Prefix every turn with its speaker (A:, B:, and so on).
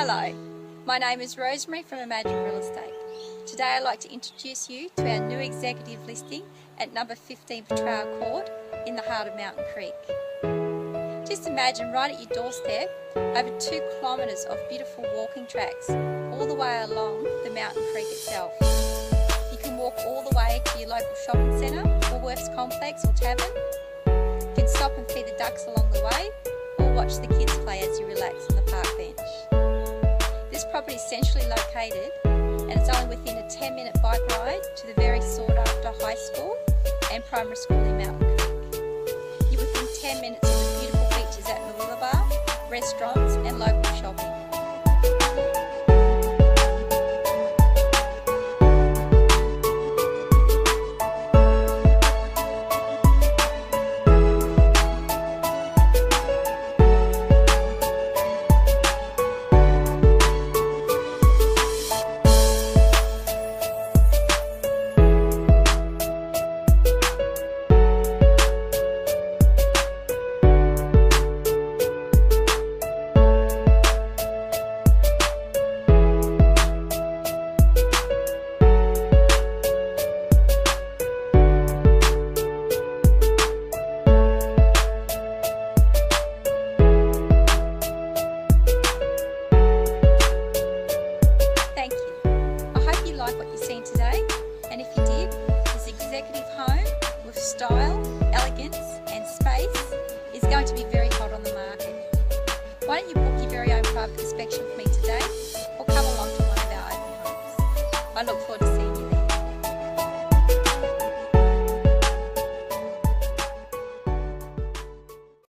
A: Hello, my name is Rosemary from Imagine Real Estate. Today I'd like to introduce you to our new executive listing at number 15 Petrale Court in the heart of Mountain Creek. Just imagine right at your doorstep over 2 kilometres of beautiful walking tracks all the way along the Mountain Creek itself. You can walk all the way to your local shopping centre, Woolworths complex or tavern. You can stop and feed the ducks along the way or watch the kids play as you relax on the park bench. This property is centrally located and it's only within a 10-minute bike ride to the very sought after high school and primary school in Mountain Creek. You're within 10 minutes of the beautiful beaches at Bar, restaurants and local shopping.